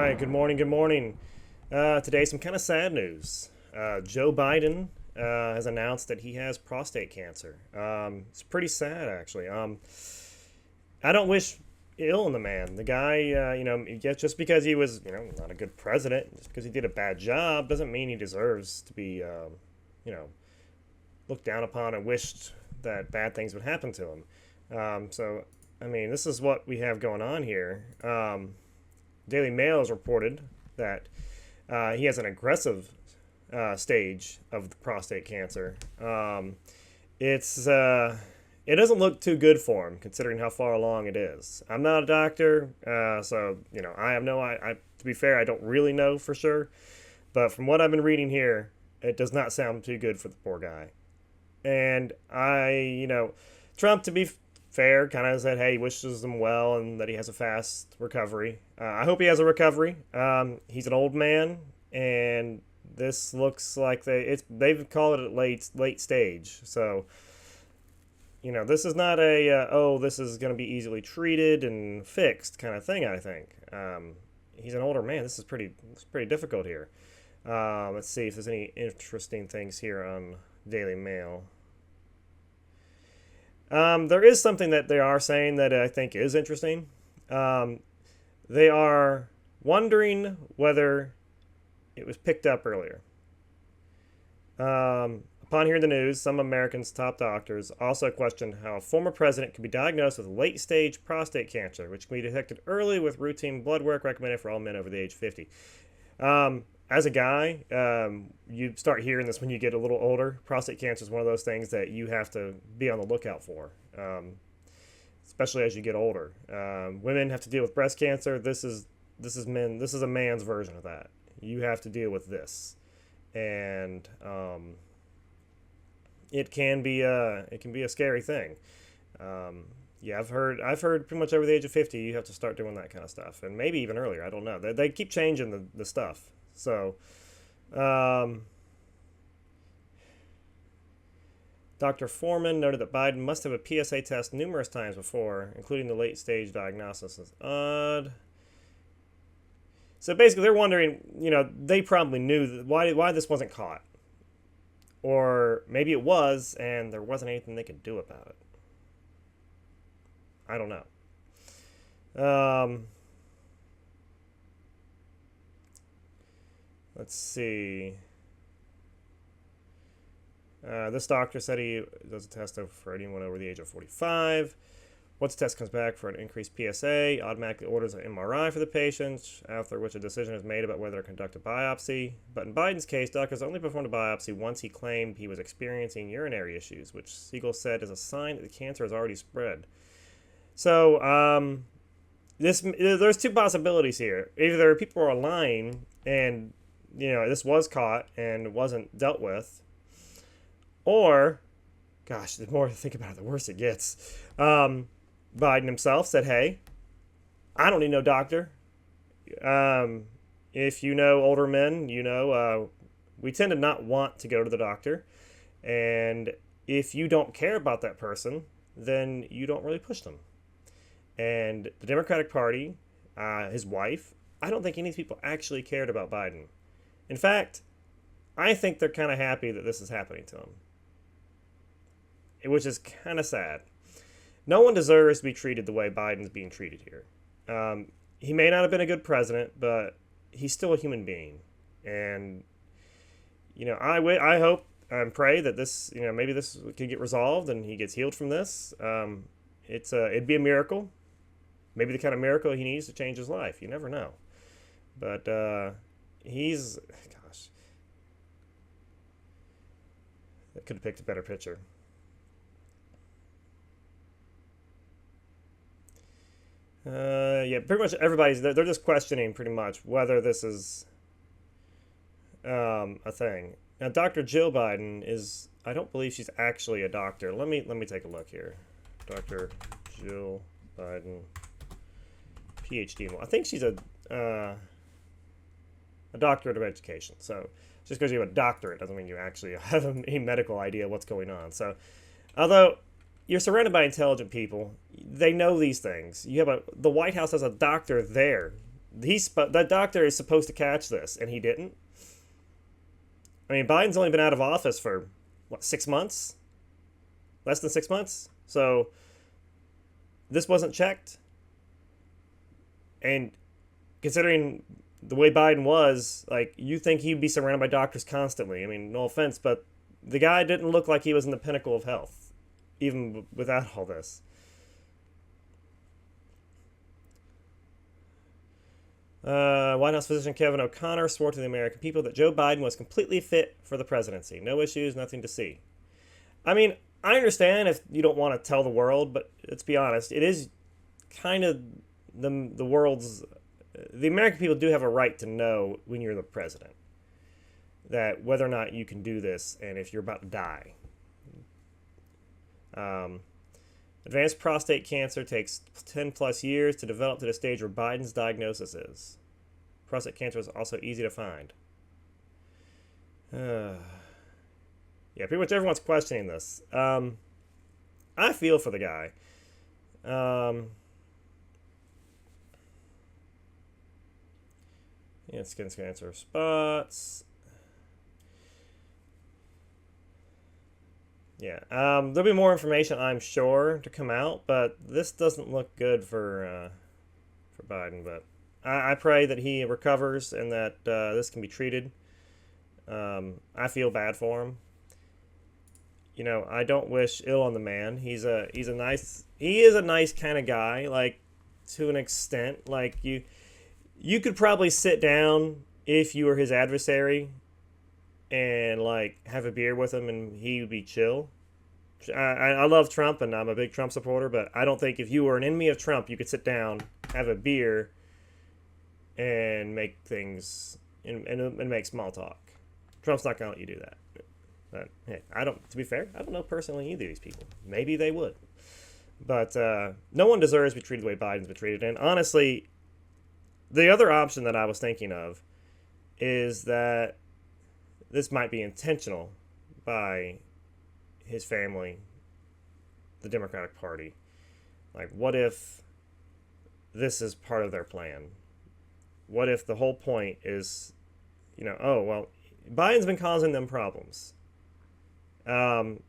right, good morning, good morning. Today, some kind of sad news. Joe Biden has announced that he has prostate cancer. It's pretty sad, actually. I don't wish ill on the man. The guy, just because he was, not a good president, just because he did a bad job, doesn't mean he deserves to be, you know, looked down upon and wished that bad things would happen to him. I mean, this is what we have going on here. Daily Mail has reported that he has an aggressive stage of the prostate cancer. It doesn't look too good for him considering how far along it is. I'm not a doctor, so I have no. To be fair, I don't really know for sure, but from what I've been reading here, it does not sound too good for the poor guy. And Trump, to be fair, kind of said, hey, he wishes him well and that he has a fast recovery. I hope he has a recovery. He's an old man, and this looks like they've called it late stage. So, this is not this is going to be easily treated and fixed kind of thing. I think he's an older man. This is pretty difficult here. Let's see if there's any interesting things here on Daily Mail. There is something that they are saying that I think is interesting. They are wondering whether it was picked up earlier. Upon hearing the news, some Americans' top doctors also questioned how a former president could be diagnosed with late-stage prostate cancer, which can be detected early with routine blood work recommended for all men over the age of 50. As a guy, you start hearing this when you get a little older. Prostate cancer is one of those things that you have to be on the lookout for, especially as you get older. Women have to deal with breast cancer. This is men. This is a man's version of that. You have to deal with this, and it can be a scary thing. I've heard pretty much over the age of 50 you have to start doing that kind of stuff, and maybe even earlier. I don't know. They keep changing the stuff. So, Dr. Foreman noted that Biden must have a PSA test numerous times before, including the late-stage diagnosis. Is odd. So basically, they're wondering, they probably knew why this wasn't caught. Or maybe it was, and there wasn't anything they could do about it. I don't know. Let's see. This doctor said he does a test for anyone over the age of 45. Once the test comes back for an increased PSA, automatically orders an MRI for the patient, after which a decision is made about whether to conduct a biopsy. But in Biden's case, doctors only performed a biopsy once he claimed he was experiencing urinary issues, which Siegel said is a sign that the cancer has already spread. So, there's two possibilities here. Either people are lying and this was caught and wasn't dealt with. Or, gosh, the more I think about it, the worse it gets. Biden himself said, hey, I don't need no doctor. If you know older men, we tend to not want to go to the doctor. And if you don't care about that person, then you don't really push them. And the Democratic Party, his wife, I don't think any of these people actually cared about Biden. In fact, I think they're kind of happy that this is happening to him, which is kind of sad. No one deserves to be treated the way Biden's being treated here. He may not have been a good president, but he's still a human being. And, I hope and pray that this, maybe this could get resolved and he gets healed from this. It'd be a miracle. Maybe the kind of miracle he needs to change his life. You never know. But gosh, I could have picked a better picture. Pretty much everybody's, they're just questioning pretty much whether this is a thing. Now, Dr. Jill Biden I don't believe she's actually a doctor. Let me take a look here. Dr. Jill Biden, PhD. I think she's a doctorate of education. So just because you have a doctorate doesn't mean you actually have any medical idea what's going on. So, although you're surrounded by intelligent people, they know these things. The White House has a doctor there that doctor is supposed to catch this, and he didn't. I mean, Biden's only been out of office for, what, 6 months? Less than 6 months? So this wasn't checked. And considering the way Biden was, like, you think he'd be surrounded by doctors constantly. I mean, no offense, but the guy didn't look like he was in the pinnacle of health, even without all this. White House physician Kevin O'Connor swore to the American people that Joe Biden was completely fit for the presidency. No issues, nothing to see. I mean, I understand if you don't want to tell the world, but let's be honest, it is kind of the world's... The American people do have a right to know when you're the president, that whether or not you can do this and if you're about to die. Advanced prostate cancer takes 10 plus years to develop to the stage where Biden's diagnosis is. Prostate cancer is also easy to find. Yeah, pretty much everyone's questioning this. I feel for the guy. Yeah, skin cancer spots. Yeah, there'll be more information, I'm sure, to come out, but this doesn't look good for Biden. But I pray that he recovers and that this can be treated. I feel bad for him. You know, I don't wish ill on the man. He is a nice kind of guy, like, to an extent. Like, you could probably sit down if you were his adversary and, like, have a beer with him and he would be chill. I love Trump and I'm a big Trump supporter, but I don't think if you were an enemy of Trump, you could sit down, have a beer, and make things, and make small talk. Trump's not going to let you do that. But, hey, to be fair, I don't know personally either of these people. Maybe they would. But no one deserves to be treated the way Biden's been treated. And honestly, the other option that I was thinking of is that this might be intentional by his family, the Democratic Party. Like, what if this is part of their plan? What if the whole point is, oh, well, Biden's been causing them problems.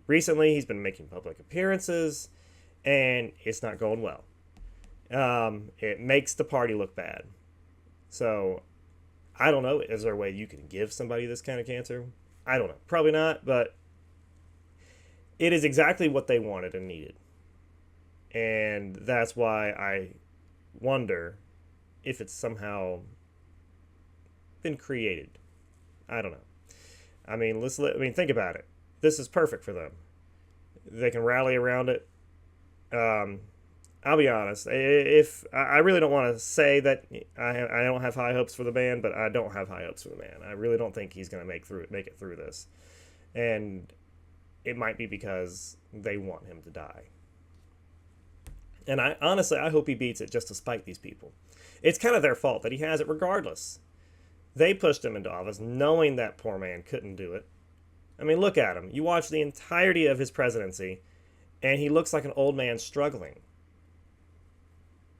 Recently, he's been making public appearances, and it's not going well. It makes the party look bad. So, I don't know. Is there a way you can give somebody this kind of cancer? I don't know. Probably not, but it is exactly what they wanted and needed. And that's why I wonder if it's somehow been created. I don't know. I mean, think about it. This is perfect for them. They can rally around it. I'll be honest. If I really don't want to say that I don't have high hopes for the man, but I don't have high hopes for the man. I really don't think he's going to make it through this, and it might be because they want him to die. And I hope he beats it just to spite these people. It's kind of their fault that he has it regardless. They pushed him into office knowing that poor man couldn't do it. I mean, look at him. You watch the entirety of his presidency, and he looks like an old man struggling.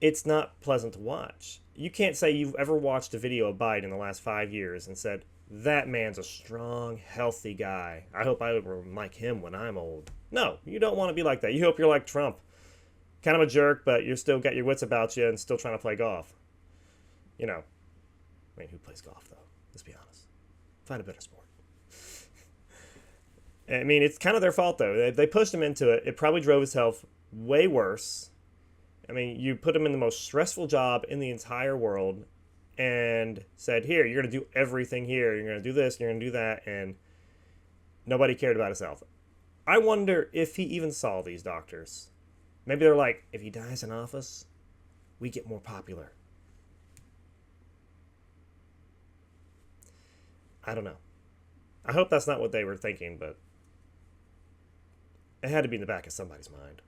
It's not pleasant to watch. You can't say you've ever watched a video of Biden in the last 5 years and said, that man's a strong, healthy guy. I hope I would like him when I'm old. No, you don't want to be like that. You hope you're like Trump. Kind of a jerk, but you're still got your wits about you and still trying to play golf. I mean, who plays golf, though? Let's be honest. Find a better sport. I mean, it's kind of their fault, though. They pushed him into it. It probably drove his health way worse. I mean, you put him in the most stressful job in the entire world and said, here, you're going to do everything here. You're going to do this, you're going to do that, and nobody cared about his health. I wonder if he even saw these doctors. Maybe they're like, if he dies in office, we get more popular. I don't know. I hope that's not what they were thinking, but it had to be in the back of somebody's mind.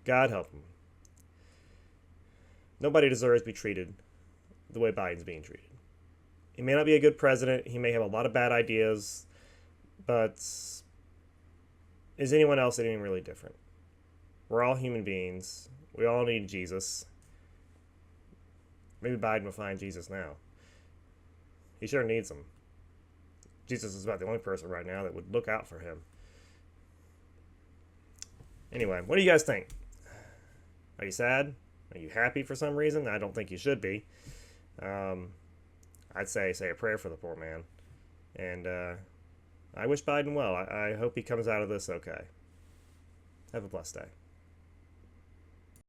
God help him. Nobody deserves to be treated the way Biden's being treated. He may not be a good president. He may have a lot of bad ideas. But is anyone else anything really different? We're all human beings. We all need Jesus. Maybe Biden will find Jesus now. He sure needs him. Jesus is about the only person right now that would look out for him. Anyway, what do you guys think? Are you sad? Are you happy for some reason? I don't think you should be. I'd say a prayer for the poor man. And I wish Biden well. I hope he comes out of this okay. Have a blessed day.